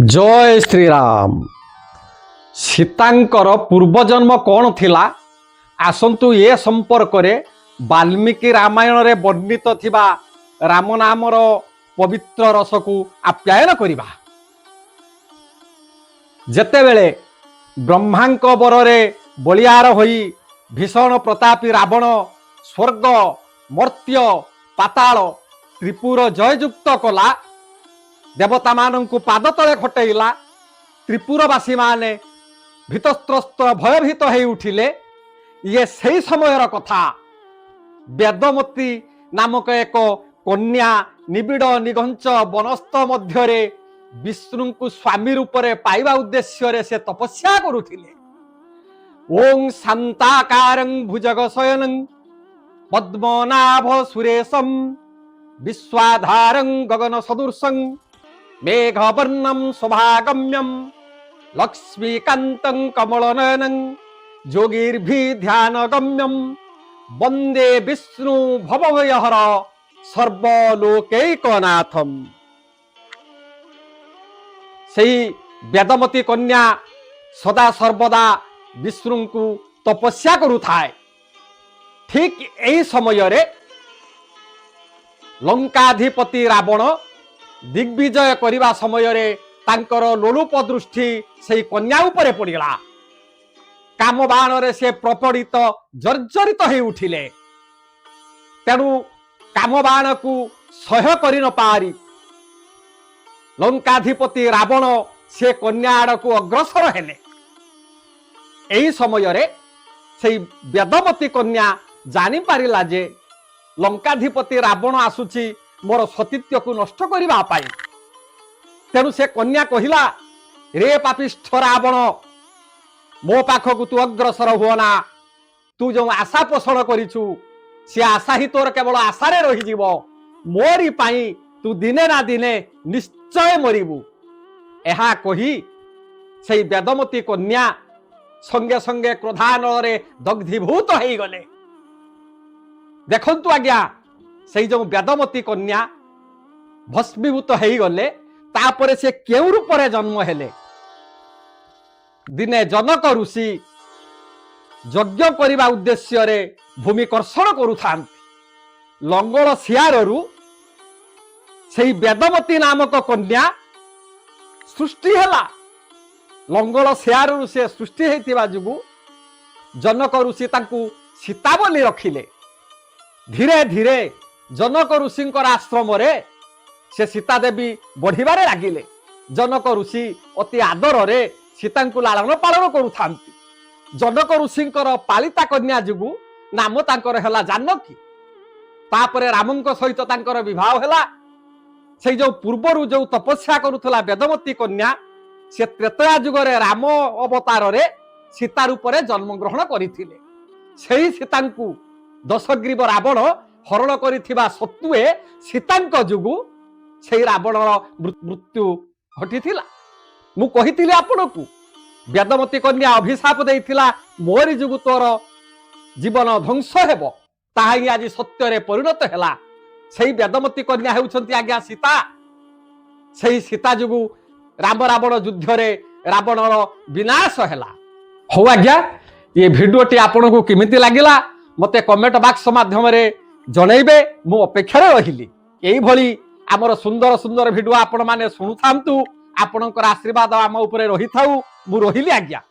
जय श्री राम। सीतांकर पूर्वजन्म कौन थिला आसंतु ए संपर्क रे वाल्मीकि रामायण रे वर्णित थिबा राम नामर पवित्र रस को आप्यायन करिबा। जेतेबेले ब्रह्मांक बରରେ बलियार होई भीषण प्रतापी रावण स्वर्ग मर्त्य पाताल त्रिपुर जययुक्त कला देवता मानंकु पाद तले खटेइला। त्रिपुरवासी माने भीतस्त्रस्त भयभीत हो उठिले। ये सही समयर कथा। वेदमती नामक एक कन्या निबिड़ निघंच वनस्थ मध्यरे विष्णु को स्वामी रूप में पाइबा उद्देश्य से तपस्या करुथिले। ओं शांताकारं भुजगशयनं पद्मनाभ सुरेशं विश्वाधारं गगन सदृशं मेघवर्णं शोभागम्यं लक्ष्मीकान्तं कमलनयनं योगिर्भिध्यानगम्यं वंदे विष्णु भवभयहर सर्वलोकैकनाथम। सही वेदमती कन्या सदा सर्वदा विष्णु को तपस्या करुथाए। ठीक यही समय रे लंकाधिपति रावण दिग्विजय करिबा समय रे तांकर लोलुप दृष्टि से कन्या उपरे पड़िला। काम बाण रे से प्रपीड़ित जर्जरित हो उठिले। तेणु काम बाण को सह्य करि न पारी लंकाधिपति रावण से कन्या आड़ को अग्रसर हेले। एही समय रे से वेदमती कन्या जानी पारिला जे लंकाधिपति रावण आसुची मोर सतीत्व को नष्ट करिबा पाई। तेणु से कन्या कहिला, रे पापिष्ठ रावण मो पाखक तू अग्रसर हुअना। तू जो आशा पोषण करिछु से आशा ही तोर केवल आशारे रही जीव। मोरी पाई तू दिने ना दिने निश्चय मरिबु। एहा कही से वेदमती कन्या संगे संगे क्रोधानल रे दग्धीभूत हो गले। देखंतु आज्ञा से जो वेदमती कन्या भस्मीभूत हो गले तापरे से केउ रूप रे जन्म हेले। दिने जनक ऋषि यज्ञ करिबा उद्देश्य रे भूमिकर्षण करुथांती। लंगल सियारु से वेदमती नामक कन्या सृष्टि हेला। लंगल सियारु से सृष्टि हेतिबा जुगु जनक ऋषि तांकु सीता बोली रखिले। धीरे धीरे जनक ऋषिंकर आश्रम रे से सीता देवी बढ़िबारे लागिले। जनक ऋषि अति आदर रे सीता को लालन पालन करुथांती। जनक ऋषिंकर पालिता कन्या जुगु नाम तांकर हेला जानकी। तापरे रामंक सहित तांकर विवाह हेला। से जो पूर्वरु जो तपस्या करुथला वेदमती कन्या से त्रेतया जुगरे राम अवतार रे सीता रूप रे जन्म ग्रहण करिथिले। सेही सीतांकु दशग्रीव रावण हरण करिथिबा सत्वे सीतांक जुगु सेही रावणर मृत्यु घटिथिला। मु कहिथिले आपनकु वेदमती कन्या अभिशाप देइथिला, मोरी जुगु तोर जीवन ध्वंस हेबो। ताहाई आज सत्य रे परिणत हेला। सेही वेदमती कन्या हेउछंती आज्ञा सीता। सेही सीता जुगु राम रावण युद्ध रे रावणर विनाश हेला। हो आज्ञा ये भिडियोटी आपनकु किमिति लागिला मते कमेंट बॉक्स माध्यम रे जणैबे। मु अपेक्षा रहिली एई भली आमर सुंदर सुंदर भिडियो आपण माने सुनुथांतु। आपणकर आशीर्वाद आम उपरे रही थाउ। मु रहिली आज्ञा।